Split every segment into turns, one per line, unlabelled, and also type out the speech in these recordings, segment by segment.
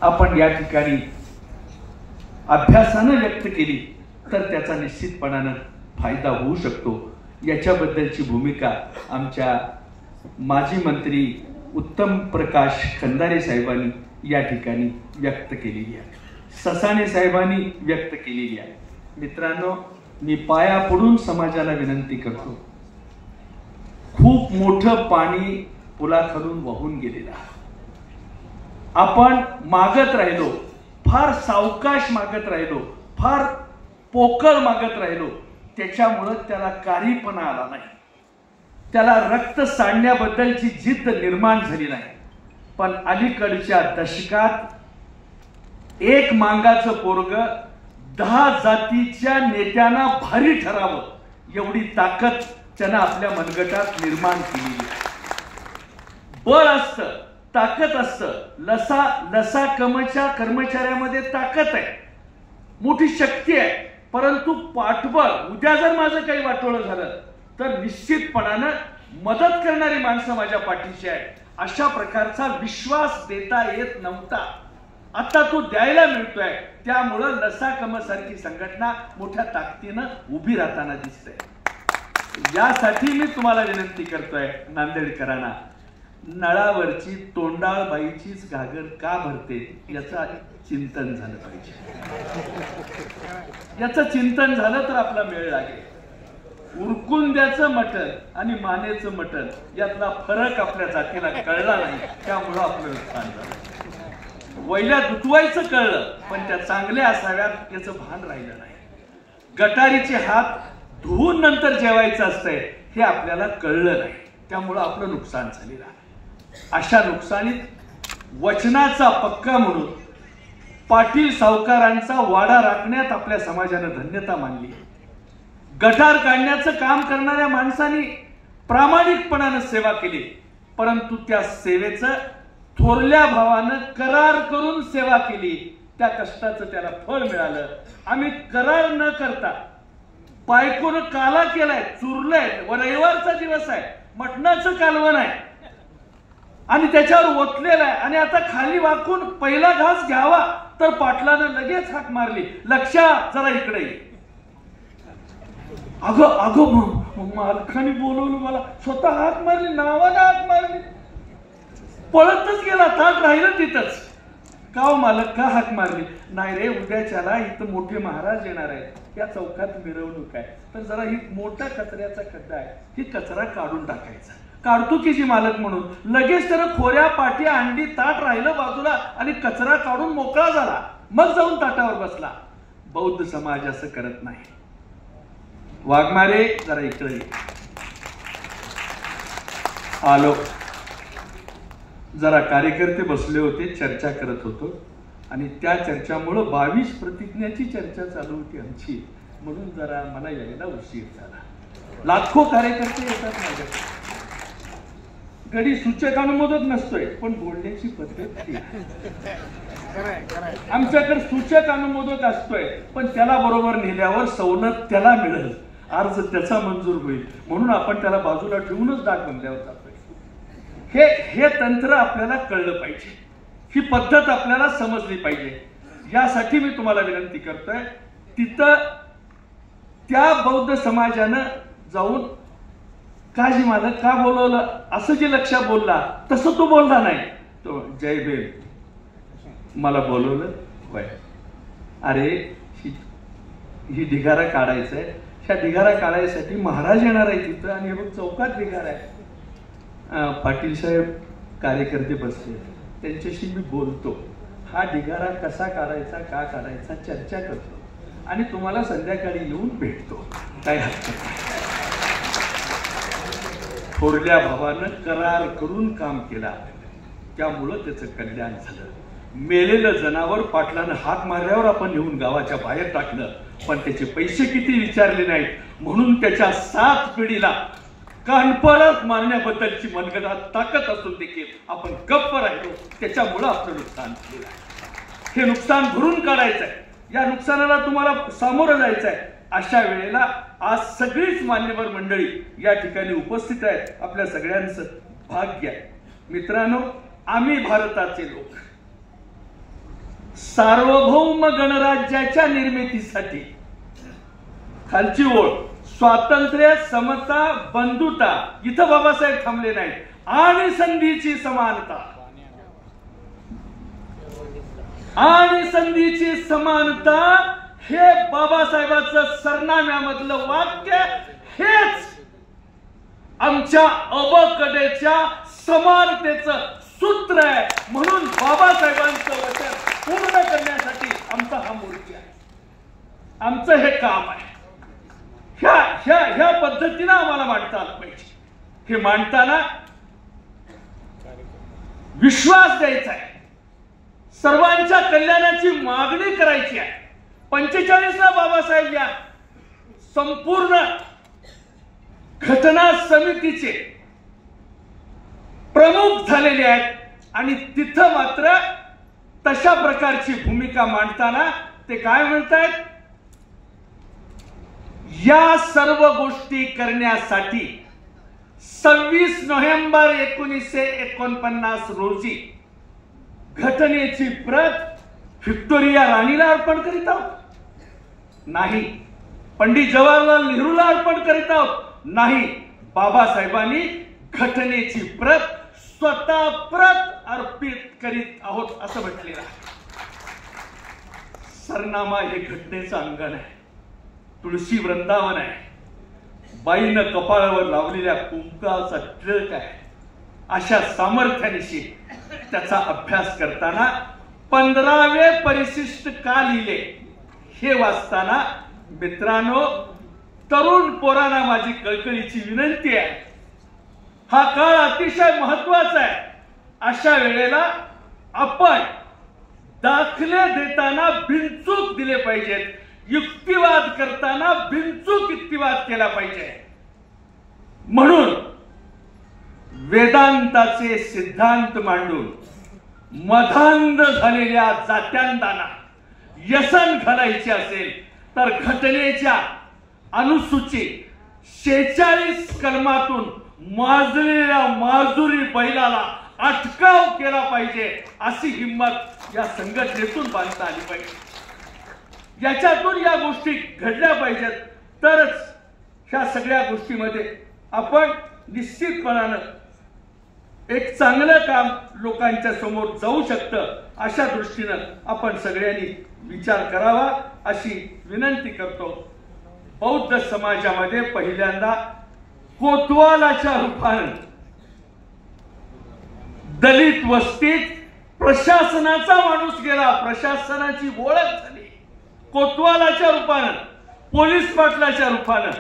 आपण या ठिकाणी अभ्यासानं व्यक्त केली तर त्याचा निश्चितपणानं फायदा होऊ शकतो। याच्याबद्दलची भूमिका आमच्या माजी मंत्री उत्तम प्रकाश खंदारे साहेबांनी या ठिकाणी व्यक्त केलेली आहे, ससाणे साहेबांनी व्यक्त केलेली आहे। मित्रांनो, मी पाया पडून समाजाला विनंती करतो, खूप मोठं पाणी पुलाखालून वाहून गेलेलं आहे। आपण मागत राहिलो, फार सावकाश मागत राहिलो, फार पोकळ मागत राहिलो, त्याच्यामुळे त्याला काहीपणा आला नाही, त्याला रक्त सांडण्याबद्दलची जिद्द निर्माण झाली नाही। पण अलीकडच्या दशकात एक मांगाचं पोरग 10 जातीच्या नेत्यांना भारी ठरावं एवढी ताकद त्यानं आपल्या मनगटात निर्माण केलेली आहे। बळ असतं, ताकद असतं, लसा कर्मचाऱ्यामध्ये ताकद आहे, मोठी शक्ती आहे। परंतु पाठबळ, उद्या जर माझं काही वाटोळं झालं तर निश्चितपणानं मदत करणारी माणसं माझ्या पाठीशी आहे, अशा प्रकारचा विश्वास देता येत नव्हता, आता तो द्यायला मिळतोय। त्यामुळं लसाकमसारखी संघटना मोठ्या ताकदीनं उभी राहताना दिसते। यासाठी मी तुम्हाला विनंती करतोय नांदेडकरांना, नळावरची तोंडाळ बाईचीच घागर का भरते याचं चिंतन झालं पाहिजे। याचं चिंतन झालं तर आपला मेळ लागेल। उरकुंद्याचं मटण आणि मानेचं मटण यातला फरक आपल्या जातीला कळला नाही, त्यामुळं आपलं नुकसान झालं। वैल्या दुतवायचं कळलं पण त्या चांगल्या असाव्यात याचं भान राहिलं नाही। गटारीचे हात धुवून नंतर जेवायचं असतंय हे आपल्याला कळलं नाही, त्यामुळं आपलं नुकसान झालेलं आहे। अशा नुकसानीत वचनाचा पक्का म्हणून पाटील सावकारांचा वाडा राखण्यात आपल्या समाजानं धन्यता मानली। गटार काढण्याचं काम करणाऱ्या माणसांनी प्रामाणिकपणानं सेवा केली, परंतु त्या सेवेचं थोरल्या भावानं करार करून सेवा केली, त्या कष्टाचं त्याला फळ मिळालं। आम्ही करार न करता बायकोनं काला केलाय, चुरलंय, रविवारचा दिवस आहे, मटणाचं कालवण आहे आणि त्याच्यावर ओतलेलं आहे आणि आता खाली वाकून पहिला घास घ्यावा तर पाटलानं लगेच हाक मारली, लक्षा जरा इकडे ये। अगं मालकाने बोलवलं, मला स्वतः हाक मारली, नावानं हाक मारली, पळतच गेला, ताट राहिलं तिथंच। का हो मालक, का हाक मारली? नाही रे, उद्याच्याला इथं मोठे महाराज येणार आहेत, या चौकात मिरवणूक आहे, तर जरा ही मोठा कचऱ्याचा खड्डा आहे, ही कचरा काढून टाकायचा। काढतो की जी मालक म्हणून लगेच त्यानं खोऱ्या पाठी अंडी, ताट राहिलं बाजूला आणि कचरा काढून मोकळा झाला, मग जाऊन ताटावर बसला। बौद्ध समाज असं करत नाही। वाघमारे जरा इकडे आलो, जरा कार्यकर्ते बसले होते, चर्चा करत होतो आणि त्या चर्चामुळे 22 प्रतिज्ञाची चर्चा चालू होती आमची, म्हणून जरा मला यायला उशीर झाला। लाखो कार्यकर्ते येतात माझ्याकडे, गडी सूचक अनुमोदक नसतोय पण बोलण्याची पद्धत आमच्याकडे सूचक अनुमोदक असतोय, पण त्याला बरोबर नेल्यावर सवलत त्याला मिळेल, अर्ज त्याचा मंजूर होईल, म्हणून आपण त्याला बाजूला ठेवूनच डाक बंगल्यावर जातोय। हे तंत्र आपल्याला कळलं पाहिजे, ही पद्धत आपल्याला समजली पाहिजे। यासाठी मी तुम्हाला विनंती करतोय, तिथं त्या बौद्ध समाजानं जाऊन काजी मालक का बोलवलं असं जे लक्षात बोलला तसं तो बोलला नाही। तो जय भीम मला बोलवलं होय, अरे ही ढिगारा काढायचा आहे, ह्या ढिगारा काढायसाठी महाराज येणार आहे तिथं आणि हे चौकात ढिगारा आहे। पाटील साहेब कार्यकर्ते बसले, त्यांच्याशी मी बोलतो, हा ढिगारा कसा काढायचा, का काढायचा चर्चा करतो आणि तुम्हाला संध्याकाळी येऊन भेटतो, काय हरकत नाही। थोरल्या भावानं करार करून काम केला, त्यामुळं त्याचं कल्याण झालं। मेलेलं जनावर पाटलानं हाक मारल्यावर आपण येऊन गावाच्या बाहेर टाकलं, पण त्याचे पैसे किती विचारले नाहीत, म्हणून त्याच्या 7 पिढीला कानपळत मारण्याबद्दलची मनगटात ताकद असून देखील आपण गप्प राहिलो, त्याच्यामुळं आपलं नुकसान झालेलं आहे। हे नुकसान भरून काढायचं आहे, या नुकसानाला तुम्हाला सामोरं जायचं आहे। अशा वेळेला आज सगळीच मान्यवर मंडळी या ठिकाणी उपस्थित आहेत, आपल्या सगळ्यांचं भाग्य आहे। मित्रांनो, आम्ही भारताचे लोक, सार्वभौम गणराज्याच्या निर्मितीसाठी खालची ओळ स्वातंत्र्य, समता, बंधुता इथं बाबासाहेब थांबले नाहीत आणि संधीची समानता आणि संधीची समानता हे बाबासाहेबांचं सरनाम्यामधलं वाक्य हेच आमच्या अबकडेच्या समानतेचं सूत्र आहे. म्हणून बाबासाहेबांचं वचन पूर्ण करण्यासाठी आमचा हा मोर्चा आहे, आमचं हे काम आहे. ह्या पद्धतीनं आम्हाला मांडता आलं पाहिजे. हे मांडताना विश्वास द्यायचा आहे, सर्वांच्या कल्याणाची मागणी करायची आहे. 45ला बाबासाहेब या संपूर्ण घटना समितीचे प्रमुख झालेले आहेत आणि तिथं मात्र तशा प्रकारची भूमिका मांडताना ते काय म्हणतायत, या सर्व गोष्टी करण्यासाठी 26 नोव्हेंबर 1949 रोजी घटनेची प्रत व्हिक्टोरिया राणीला अर्पण करीत आहोत? नाही. पंडित जवाहरलाल नेहरूला अर्पण करीत आहोत? नाही. बाबासाहेबांनी घटनेची प्रत स्वतः प्रत अर्पित करीत आहोत असं म्हटलेलं आहे. सरनामा हे घटनेचं अंगण आहे, तुळशी वृंदावन आहे, बाईनं कपाळावर लावलेल्या कुंकाचा टिळक आहे. अशा सामर्थ्यानिशी त्याचा अभ्यास करताना 15वे परिशिष्ट का लिहिले हे वाचताना मित्रांनो, तरुण पोरांना माझी कळकळीची विनंती आहे, हा काळ अतिशय महत्वाचा आहे. अशा वेळेला आपण दाखले देताना बिनचूक दिले पाहिजेत, युक्तिवाद करताना बिनचूक युक्तिवाद केला पाहिजे. म्हणून वेदांताचे सिद्धांत मांडून मधांध झालेल्या जात्यांना व्यसन घालायचे असेल तर घटनेच्या अनुसूची 46 कलमातून माजलेल्या माजुरी बैलाला अटकाव केला पाहिजे, अशी हिंमत या संघटनेतून बांधता आली पाहिजे. याच्यातून या गोष्टी घडल्या पाहिजेत, तरच ह्या सगळ्या गोष्टीमध्ये आपण निश्चितपणानं एक चांगलं काम लोकांच्या समोर जाऊ शकतं. अशा दृष्टीनं आपण सगळ्यांनी विचार करावा अशी विनंती करतो. बौद्ध समाजामध्ये पहिल्यांदा कोतवालाच्या रूपानं दलित वस्तीत प्रशासनाचा माणूस गेला, प्रशासनाची ओळख झाली. कोतवालाच्या रूपानं, पोलीस पाटलाच्या रूपानं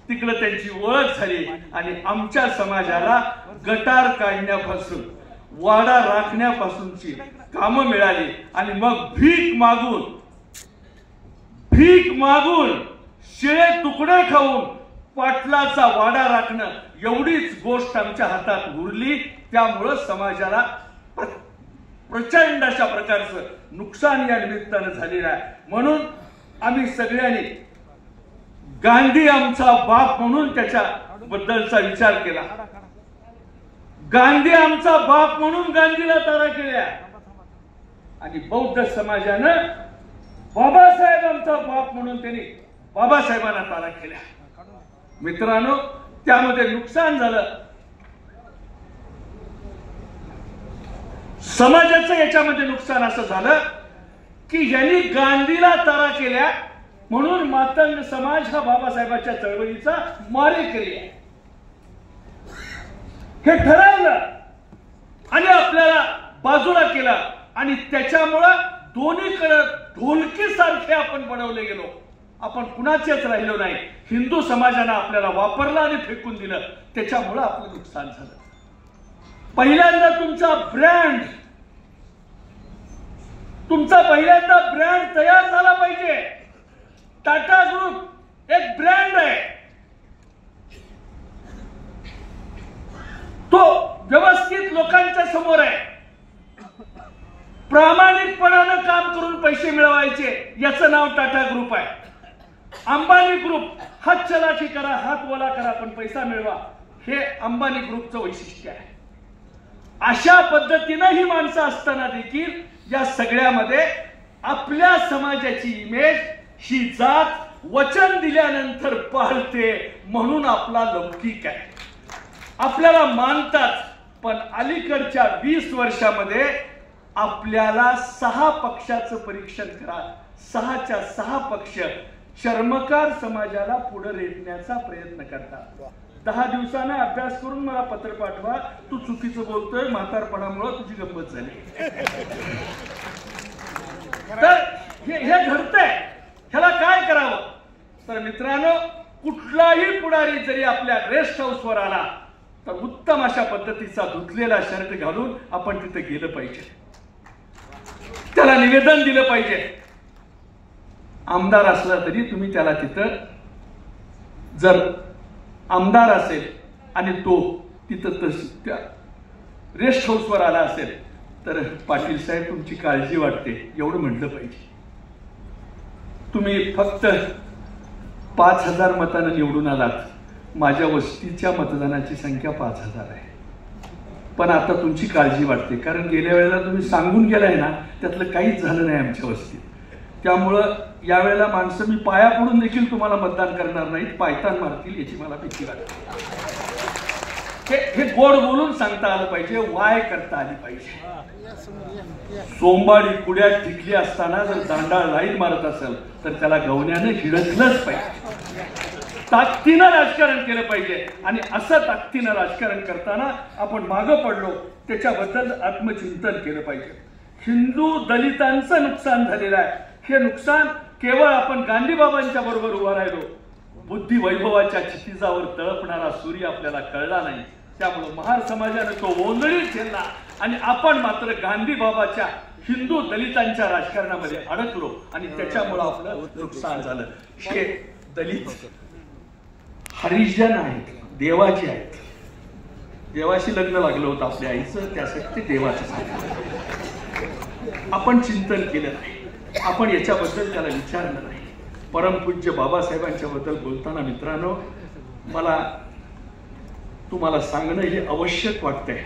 तिकडे त्यांची ओळख झाली आणि आमच्या समाजाला गटार काढण्यापासून वाडा राखण्यापासूनची कामं मिळाली. आणि मग भीक मागून शिळे तुकडे खाऊन पाटलाचा वाडा राखणं एवढीच गोष्ट आमच्या हातात उरली. त्यामुळं समाजाला प्रचंड अशा प्रकारचं नुकसान या निमित्तानं झालेलं आहे. म्हणून आम्ही सगळ्यांनी गांधी आमचा बाप म्हणून त्याच्या बद्दलचा विचार केला. गांधी आमचा बाप म्हणून गांधीला तारा केल्या आणि बौद्ध समाजानं बाबासाहेब आमचा बाप म्हणून त्यांनी बाबासाहेबांना तारा केल्या. मित्रांनो, त्यामध्ये नुकसान झालं समाजाचं. याच्यामध्ये नुकसान असं झालं की यांनी गांधीला तारा केल्या म्हणून मातंग समाज हा बाबासाहेबांच्या चळवळीचा मारेकरी आहे हे ठरवलं आणि आपल्याला बाजूला केलं. आणि त्याच्यामुळं दोन्हीकडे ढोलकी सारखे आपण बनवले गेलो. आपण कुणाचेच राहिलो नाही. हिंदू समाजानं आपल्याला वापरलं आणि फेकून दिलं. त्याच्यामुळं आपलं नुकसान झालं. पहिल्यांदा तुमचा ब्रँड तयार झाला पाहिजे. टाटा ग्रुप एक ब्रँड आहे, तो व्यवस्थित लोकांच्या समोर आहे. प्रामाणिकपणानं काम करून पैसे मिळवायचे याचं नाव टाटा ग्रुप आहे. अंबानी ग्रुप हात चलाठी करा, हात ओला करा, पण पैसा मिळवा, हे अंबानी ग्रुपचं वैशिष्ट्य आहे. अशा पद्धतीनं ही माणसं असताना देखील या सगळ्यामध्ये आपल्या समाजाची इमेज ही जात वचन दिल्यानंतर पाळते म्हणून आपला लौकिक आहे. आपल्याला मानतात, पण अलीकडच्या 20 वर्षामध्ये आपल्याला 6 पक्षाचं परीक्षण करा. 6च्या 6 पक्ष चर्मकार समाजाला पुढे रेटण्याचा प्रयत्न करतात. 10 दिवसांना अभ्यास करून मला पत्र पाठवा, तू चुकीचं बोलतोय, म्हातारपणामुळे तुझी गंमत झाली. तर हे घडतंय. ह्याला काय करावं? तर मित्रांनो, कुठलाही पुढारी जरी आपल्या रेस्ट हाऊसवर आला तर उत्तम अशा पद्धतीचा धुतलेला शर्ट घालून आपण तिथे गेलं पाहिजे. त्याला निवेदन दिलं पाहिजे. आमदार असला तरी तुम्ही त्याला तिथं, जर आमदार असेल आणि तो तिथं त्या रेस्ट हाऊसवर आला असेल तर पाटील साहेब तुमची काळजी वाटते एवढं म्हटलं पाहिजे. तुम्ही फक्त 5000 मतांना निवडून आलात. माझ्या वस्तीच्या मतदानाची संख्या 5000 आहे. पण आता तुमची काळजी वाटते, कारण गेल्या वेळेला तुम्ही सांगून गेलाय ना, त्यातलं काहीच झालं नाही आमच्या वस्तीत. त्यामुळं यावेळेला माणसं मी पाया पडून देखील तुम्हाला मतदान करणार नाहीत, पायतान मारतील याची मला भीती वाटते. हे गोड बोलून सांगता आलं पाहिजे, वाय करता आली पाहिजे. सोमवारी कुड्यात टिकली असताना जर दांडाळ लाईन मारत असेल तर त्याला गवण्याने हिडकलंच पाहिजे. ताकदीनं राजकारण केलं पाहिजे. आणि असं ताकदीनं राजकारण करताना आपण मागं पडलो त्याच्याबद्दल आत्मचिंतन केलं पाहिजे. हिंदू दलितांचं नुकसान झालेलं आहे. हे नुकसान केवळ आपण गांधीबाबांच्या बरोबर उभा राहिलो. बुद्धी वैभवाच्या क्षितिजावर तळपणारा सूर्य आपल्याला कळला नाही. त्यामुळे महार समाजाने तो ओंजळी झेलला आणि आपण मात्र गांधीबाबाच्या हिंदू दलितांच्या राजकारणामध्ये अडकलो आणि त्याच्यामुळे आपलं नुकसान झालं. हे दलित हरिजन आहेत, देवाचे आहेत. देवाशी लग्न लागलं होतं आपल्या आईचं, त्यासाठी ते देवाचं सांगितलं. आपण चिंतन केलं नाही, आपण याच्याबद्दल त्याला विचारलं नाही. परमपूज्य बाबासाहेबांच्या बद्दल बोलताना मित्रांनो, मला तुम्हाला सांगणं हे आवश्यक वाटतंय.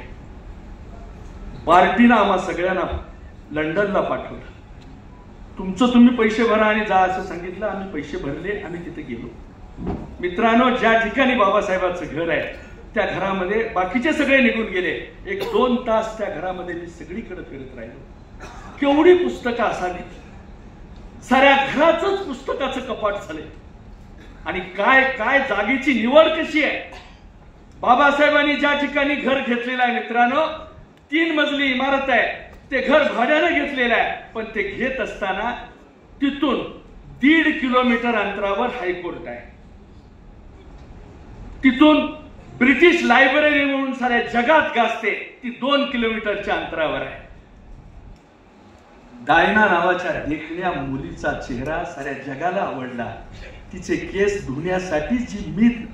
पार्टीनं आम्हा सगळ्यांना लंडनला पाठवलं. तुमचं तुम्ही पैसे भरा आणि जा असं सांगितलं. आम्ही पैसे भरले, आम्ही तिथे गेलो. मित्रांनो, ज्या ठिकाणी बाबासाहेबांचं घर आहे त्या घरामध्ये बाकीचे सगळे निघून गेले. 1-2 तास त्या घरामध्ये मी सगळीकडे फिरत राहिलो. केवढी पुस्तकं असावी, साऱ्या घराचंच पुस्तकाचं कपाट झालंय. आणि काय काय जागेची निवड कशी आहे. बाबासाहेबांनी ज्या ठिकाणी घर घेतलेलं आहे मित्रांनो, 3 मजली इमारत आहे. ते घर भाड्यानं घेतलेलं आहे, पण ते घेत असताना तिथून 1.5 किलोमीटर अंतरावर हायकोर्ट आहे. तिथून ब्रिटिश लायब्ररी म्हणून साऱ्या जगात गाजते, ती 2 किलोमीटरच्या अंतरावर आहे. डायना नावाच्या देखण्या मुलीचा चेहरा साऱ्या जगाला आवडला. तिचे केस धुण्यासाठी जी मीठ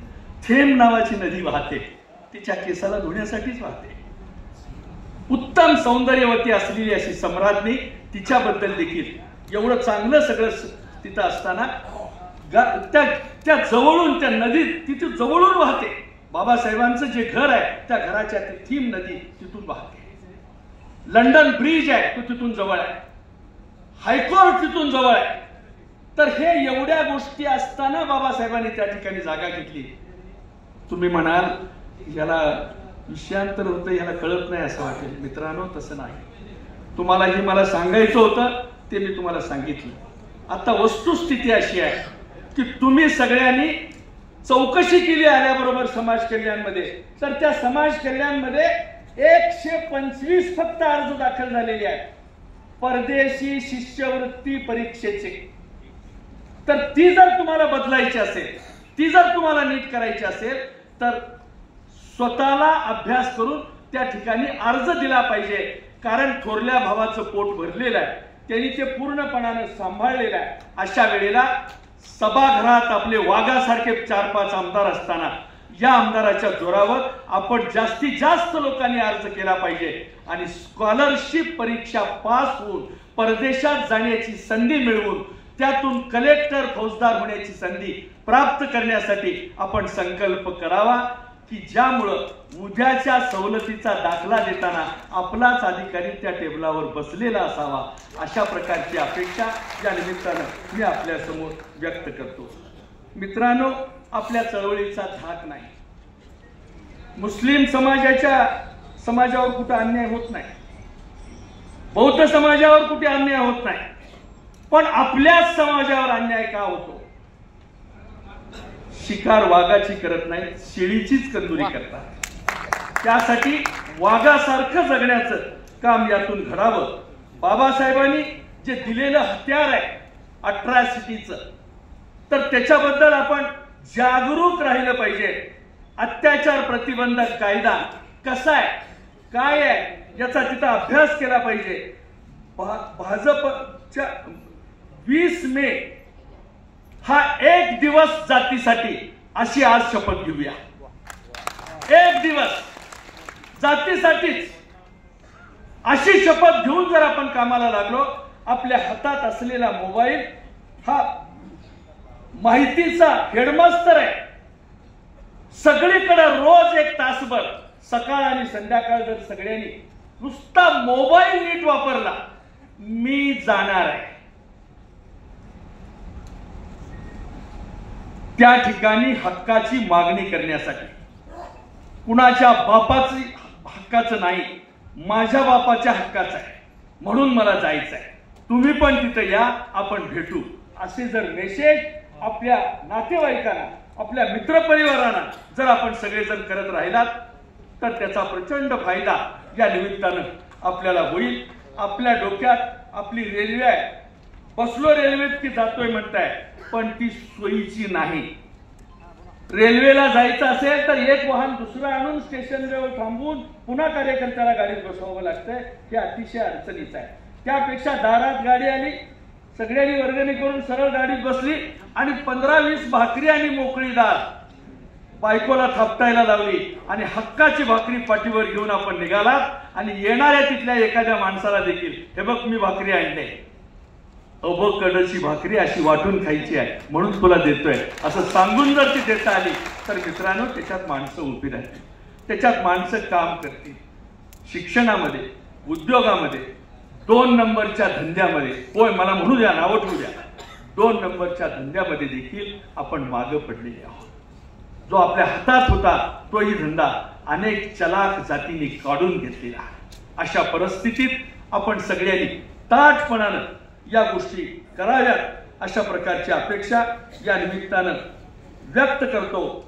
थेंब नावाची नदी वाहते, तिच्या केसाला धुण्यासाठीच वाहते. उत्तम सौंदर्यवती असलेली अशी सम्राज्ञी, तिच्याबद्दल देखील एवढं चांगलं सगळं तिथं असताना त्या जवळून त्या नदीत तिथे जवळून वाहते. बाबासाहेबांचं जे घर आहे त्या घराच्या ती थीम नदी तिथून वाहते. लंडन ब्रिज आहे तो तिथून जवळ आहे. हायकोर्ट तिथून जवळ आहे. तर हे एवढ्या गोष्टी असताना बाबासाहेबांनी त्या ठिकाणी जागा घेतली. तुम्ही म्हणाल याला विषयांतर होतं, याला कळत नाही असं वाटेल. मित्रांनो, तसं नाही. तुम्हाला हे मला सांगायचं होतं ते मी तुम्हाला सांगितलं. आता वस्तुस्थिती अशी आहे की तुम्ही सगळ्यांनी चौकशी केली आल्याबरोबर समाज कल्याणमध्ये, तर त्या समाज कल्याणमध्ये 125 फक्त अर्ज दाखल झालेले आहेत परदेशी शिष्यवृत्ती परीक्षेचे. तर ती जर तुम्हाला बदलायची असेल, ती जर तुम्हाला नीट करायची असेल तर स्वतःला अभ्यास करून त्या ठिकाणी अर्ज दिला पाहिजे. कारण थोरल्या भावाचं पोट भरलेलं आहे, त्यांनी ते पूर्णपणाने सांभाळलेलं आहे. अशा वेळेला सभागृहात आपले वाघासारखे 4-5 आमदार असताना या आमदाराच्या जोरावर आपण जास्तीत जास्त लोकांनी अर्ज केला पाहिजे आणि स्कॉलरशिप परीक्षा पास होऊन परदेशात जाण्याची संधी मिळवून त्यातून कलेक्टर फौजदार होण्याची संधी प्राप्त करण्यासाठी आपण संकल्प करावा. की ज्यामुळं उद्याच्या सवलतीचा दाखला देताना आपलाच अधिकारी त्या टेबलावर बसलेला असावा, अशा प्रकारची अपेक्षा या निमित्तानं मी आपल्या समोर व्यक्त करतो. मित्रांनो, आपल्या चळवळीचा धाक नाही. मुस्लिम समाजावर कुठे अन्याय होत नाही, बौद्ध समाजावर कुठे अन्याय होत नाही, पण आपल्याच समाजावर अन्याय का होतो? शिकार वाघाची करत नाही, शेळीचीच कंदुरी करतात. त्यासाठी वाघासारखं जगण्याचं काम यातून घडावं. बाबासाहेबांनी जे दिलेलं हत्यार आहे अट्रॅसिटीचं, तर त्याच्याबद्दल आपण जागरूक राहिलं पाहिजे. अत्याचार प्रतिबंधक कायदा कसा आहे, काय आहे, याचा तिथं अभ्यास केला पाहिजे. भाजपच्या 20 मे हा एक दिवस जातीसाठी, अशी आज शपथ घेऊया. एक दिवस जातीसाठीच अशी शपथ घेऊन जर आपण कामाला लागलो, आपल्या हातात असलेला मोबाईल हा माहितीचा हेडमास्टर आहे. सगळीकडे रोज 1 तासभर सकाळ आणि संध्याकाळ जर सगळ्यांनी नुसता मोबाईल नीट वापरला, मी जाणार आहे त्या ठिकाणी हक्काची मागणी करण्यासाठी. कुणाच्या बापाची हक्काचं नाही, माझ्या बापाच्या हक्काचं आहे, म्हणून मला जायचं आहे. तुम्ही पण तिथे या, आपण भेटू. असे जर मेसेज आपल्या नातेवाईकांना, आपल्या मित्रपरिवारांना जर आपण सगळेजण करत राहिलात, तर त्याचा प्रचंड फायदा या निमित्तानं आपल्याला होईल. आपल्या डोक्यात आपली रेल्वे आहे, बसलो रेल्वेत की जातोय म्हणताय, पण ती सोयीची नाही. रेल्वेला जायचं असेल तर एक वाहन दुसरं आणून स्टेशनवर थांबवून पुन्हा कार्यकर्त्याला गाडीत बसवावं लागतंय. हे अतिशय अडचणीचं आहे. त्यापेक्षा दारात गाडी आली, सगळ्यांनी वर्गणी करून सरळ गाडीत बसली आणि 15-20 भाकरी आणि मोकळी दार बायकोला थापटायला लावली आणि हक्काची भाकरी पाठीवर घेऊन आपण निघालात. आणि येणाऱ्या तिथल्या एखाद्या माणसाला देखील, हे बघ मी भाकरी आणले, अबकडची भाकरी अशी वाटून खायची आहे म्हणून तुला देतोय, असं सांगून जर ती देता आली, तर मित्रांनो त्याच्यात माणसं उभी राहतील, त्याच्यात माणसं काम करतील. शिक्षणामध्ये, उद्योगामध्ये, 2 नंबरच्या धंद्यामध्ये, होय मला म्हणू द्या, नावं ठेवू द्या, 2 नंबरच्या धंद्यामध्ये देखील आपण मागं पडलेले आहोत. जो आपल्या हातात होता तोही धंदा अनेक चलाख जातींनी काढून घेतलेला आहे. अशा परिस्थितीत आपण सगळ्यांनी ताठपणानं या गोष्टी कराव्यात, अशा प्रकारची अपेक्षा या निमित्तानं व्यक्त करतो.